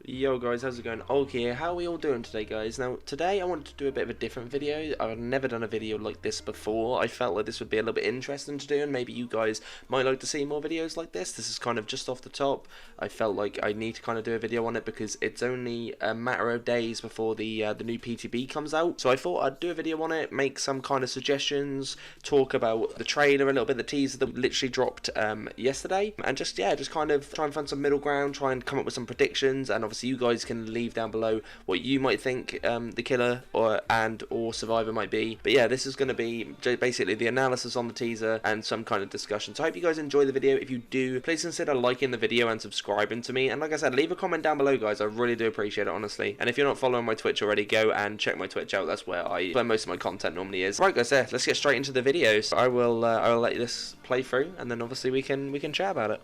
Yo guys, how's it going? Okay, here. How are we all doing today, guys? Now, today I wanted to do a bit of a different video. I've never done a video like this before. I felt like this would be a little bit interesting to do, and maybe you guys might like to see more videos like this. This is kind of just off the top. I felt like I need to kind of do a video on it because it's only a matter of days before the new PTB comes out. So I thought I'd do a video on it, make some kind of suggestions, talk about the trailer a little bit, the teaser that literally dropped yesterday, and just kind of try and find some middle ground, try and come up with some predictions, and obviously you guys can leave down below what you might think the killer or survivor might be. But yeah, this is going to be basically the analysis on the teaser and some kind of discussion. So I hope you guys enjoy the video. If you do, please consider liking the video and subscribing to me, and like I said, leave a comment down below, guys. I really do appreciate it, honestly. And if you're not following my Twitch already, go and check my Twitch out. That's where most of my content normally is. Right, guys, let's get straight into the video. So I will let this play through, and then obviously we can chat about it.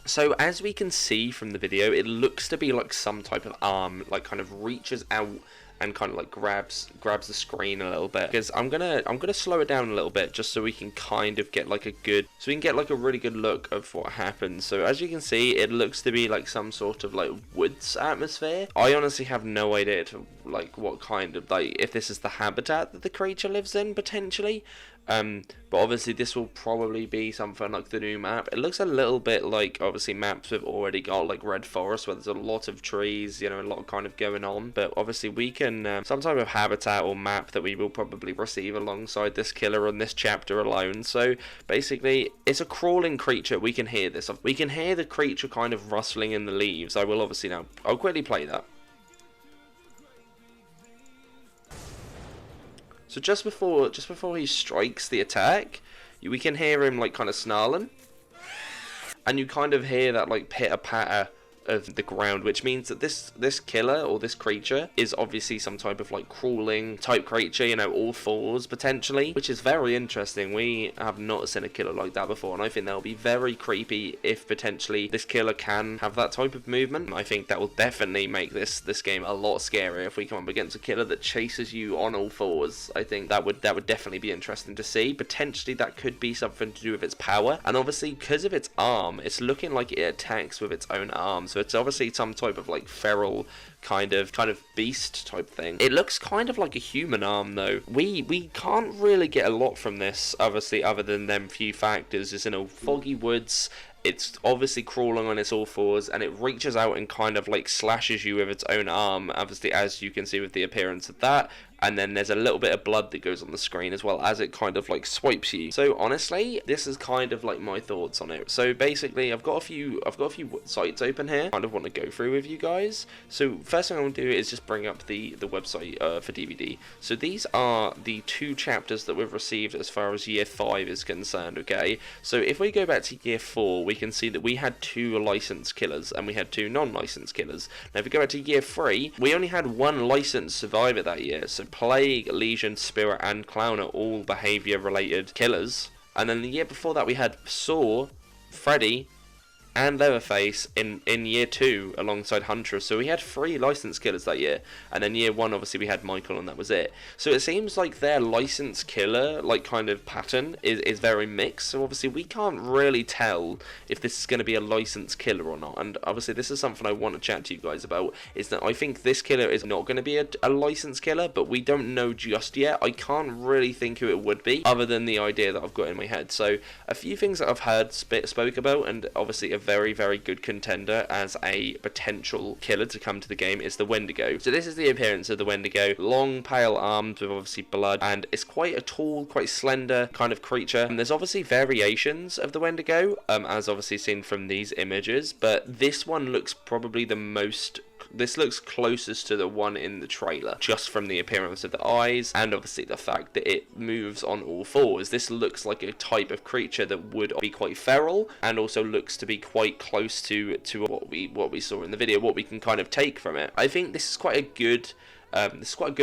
So as we can see from the video, it looks to be like some type of arm, like kind of reaches out and kind of like grabs the screen a little bit. Because I'm gonna slow it down a little bit just so we can kind of get like a really good look of what happens. So as you can see, it looks to be like some sort of like woods atmosphere. I honestly have no idea to like what kind of, like, if this is the habitat that the creature lives in potentially. But obviously this will probably be something like the new map. It looks a little bit like obviously maps we've already got, like Red Forest, where there's a lot of trees, you know, a lot kind of going on. But obviously we can some type of habitat or map that we will probably receive alongside this killer on this chapter alone. So basically it's a crawling creature. We can hear this. We can hear the creature kind of rustling in the leaves. I'll quickly play that. So just before he strikes the attack, we can hear him like kind of snarling, and you kind of hear that like pitter patter of the ground, which means that this killer or this creature is obviously some type of like crawling type creature, you know, all fours potentially, which is very interesting. We have not seen a killer like that before, and I think that'll be very creepy if potentially this killer can have that type of movement. I think that will definitely make this game a lot scarier if we come up against a killer that chases you on all fours. I think that would definitely be interesting to see. Potentially that could be something to do with its power, and obviously because of its arm, it's looking like it attacks with its own arm. So it's obviously some type of like feral kind of beast type thing. It looks kind of like a human arm though. We can't really get a lot from this, obviously, other than them few factors. It's in a foggy woods. It's obviously crawling on its all fours, and it reaches out and kind of like slashes you with its own arm, obviously, as you can see with the appearance of that. And then there's a little bit of blood that goes on the screen as well as it kind of like swipes you. So honestly, this is kind of like my thoughts on it. So basically, I've got a few sites open here. I kind of want to go through with you guys. So first thing I want to do is just bring up the website for DVD. So these are the 2 chapters that we've received as far as year 5 is concerned. Okay, so if we go back to year 4, we can see that we had 2 licensed killers and we had 2 non-licensed killers. Now if we go back to year 3, we only had 1 licensed survivor that year. So Plague, Legion, Spirit, and Clown are all behavior-related killers. And then the year before that, we had Saw, Freddy, and Leatherface in year 2 alongside Huntress. So we had 3 licensed killers that year, and then year 1 obviously we had Michael, and that was it. So it seems like their licensed killer like kind of pattern is very mixed. So obviously we can't really tell if this is going to be a licensed killer or not. And obviously this is something I want to chat to you guys about, is that I think this killer is not going to be a licensed killer, but we don't know just yet. I can't really think who it would be other than the idea that I've got in my head. So a few things that I've heard spoke about, and obviously a very, very good contender as a potential killer to come to the game is the Wendigo. So this is the appearance of the Wendigo. Long, pale arms with obviously blood, and it's quite a tall, quite slender kind of creature. And there's obviously variations of the Wendigo, as obviously seen from these images, but this one looks probably the most... This looks closest to the one in the trailer, just from the appearance of the eyes and obviously the fact that it moves on all fours. This looks like a type of creature that would be quite feral, and also looks to be quite close to what we saw in the video, what we can kind of take from it. I think this is quite a good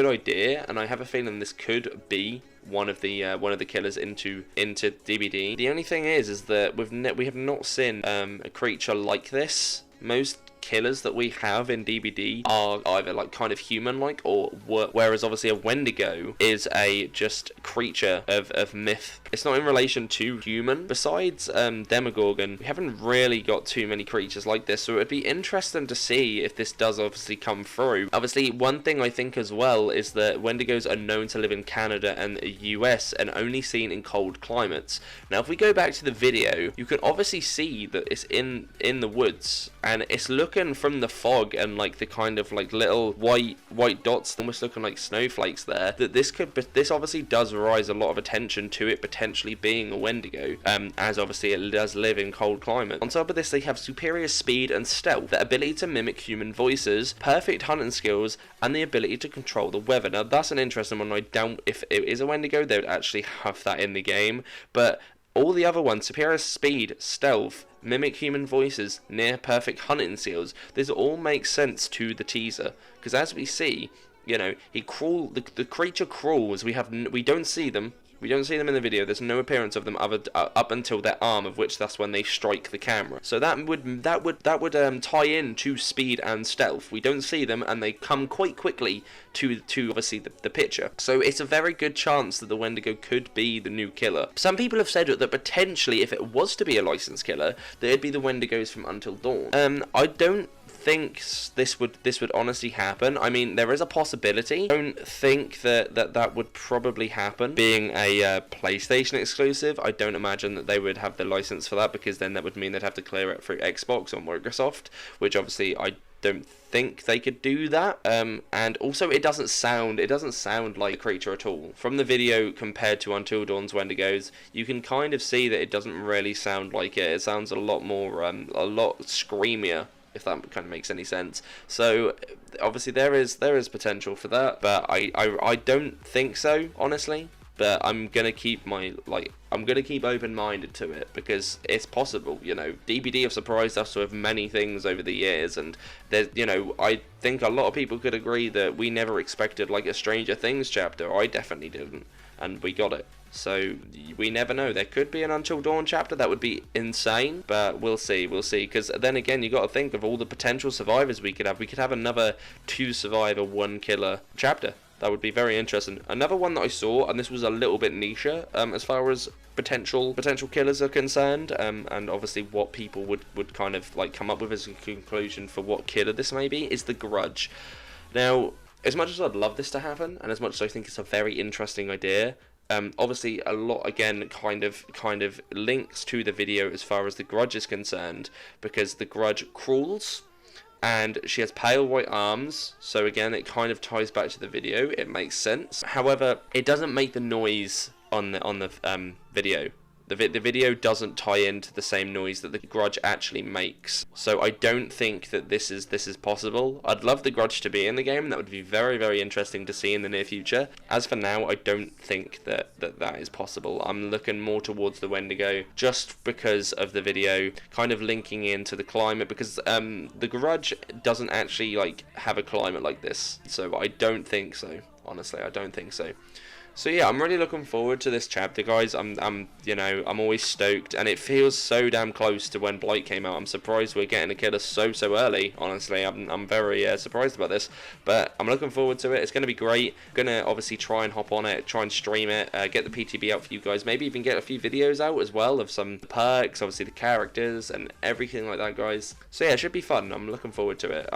idea, and I have a feeling this could be one of the killers into DBD. The only thing is that we have not seen a creature like this. Most killers that we have in DBD are either like kind of human-like, or whereas obviously a Wendigo is a just creature of myth. It's not in relation to human. Besides Demogorgon, we haven't really got too many creatures like this, so it'd be interesting to see if this does obviously come through. Obviously, one thing I think as well is that Wendigos are known to live in Canada and the US and only seen in cold climates. Now, if we go back to the video, you can obviously see that it's in the woods, and it's looking from the fog and like the kind of like little white dots, almost looking like snowflakes there, that this obviously does raise a lot of attention to it potentially being a Wendigo, as obviously it does live in cold climates. On top of this, they have superior speed and stealth, the ability to mimic human voices, perfect hunting skills, and the ability to control the weather. Now, that's an interesting one. I doubt if it is a Wendigo, they would actually have that in the game, but all the other ones, superior speed, stealth, mimic human voices, near perfect hunting skills, this all makes sense to the teaser, because as we see, you know, the creature crawls. We don't see them. We don't see them in the video. There's no appearance of them up until their arm, of which that's when they strike the camera. So that would tie in to speed and stealth. We don't see them, and they come quite quickly to obviously the picture. So it's a very good chance that the Wendigo could be the new killer. Some people have said that potentially, if it was to be a licensed killer, that it'd be the Wendigos from Until Dawn. I don't think this would honestly happen. I mean, there is a possibility. I don't think that would probably happen. Being a PlayStation exclusive, I don't imagine that they would have the license for that, because then that would mean they'd have to clear it through Xbox or Microsoft, which obviously I don't think they could do that. And also it doesn't sound like a creature at all. From the video compared to Until Dawn's Wendigos, you can kind of see that it doesn't really sound like it. It sounds a lot more a lot screamier, if that kind of makes any sense. So obviously there is potential for that, but I don't think so, honestly. But I'm gonna keep open-minded to it, because it's possible. You know, DBD have surprised us with many things over the years, and there's, you know, I think a lot of people could agree that we never expected like a Stranger Things chapter. I definitely didn't, and we got it. So we never know. There could be an Until Dawn chapter. That would be insane, but we'll see. Because then again, you got to think of all the potential survivors we could have. We could have another 2 survivor, 1 killer chapter. That would be very interesting. Another one that I saw, and this was a little bit niche, as far as potential killers are concerned, and obviously what people would kind of like come up with as a conclusion for what killer this may be, is The Grudge. Now, as much as I'd love this to happen, and as much as I think it's a very interesting idea, obviously a lot again kind of links to the video as far as The Grudge is concerned, because The Grudge crawls, and she has pale white arms, so again it kind of ties back to the video. It makes sense. However, it doesn't make the noise on the video. The video doesn't tie into the same noise that The Grudge actually makes. So I don't think that this is possible. I'd love The Grudge to be in the game. That would be very, very interesting to see in the near future. As for now, I don't think that is possible. I'm looking more towards the Wendigo, just because of the video kind of linking into the climate, because The Grudge doesn't actually like have a climate like this. So I don't think so. Honestly, I don't think so. So yeah, I'm really looking forward to this chapter, guys. I'm always stoked, and it feels so damn close to when Blight came out. I'm surprised we're getting a killer so early. Honestly, I'm very surprised about this, but I'm looking forward to it. It's going to be great. I'm going to obviously try and hop on it, try and stream it, get the PTB out for you guys. Maybe even get a few videos out as well of some perks, obviously the characters and everything like that, guys. So yeah, it should be fun. I'm looking forward to it.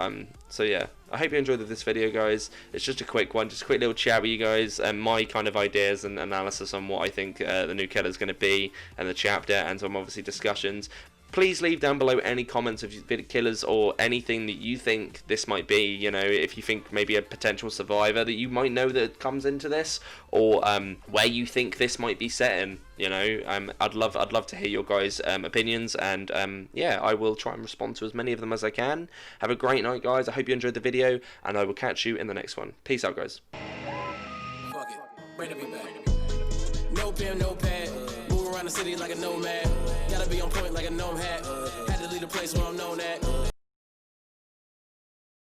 So yeah, I hope you enjoyed this video, guys. It's just a quick one, just a quick little chat with you guys, and my kind of ideas and analysis on what I think the new killer is going to be, and the chapter, and some obviously discussions. Please leave down below any comments of killers or anything that you think this might be. You know, if you think maybe a potential survivor that you might know that comes into this, or where you think this might be set in. You know, I'd love to hear your guys' opinions, and yeah, I will try and respond to as many of them as I can. Have a great night, guys. I hope you enjoyed the video, and I will catch you in the next one. Peace out, guys. Fuck it. Bring the beat back. No pen, no pad. Move around the city like a nomad. Gotta be on point like a gnome hat. Had to leave the place where I'm known at.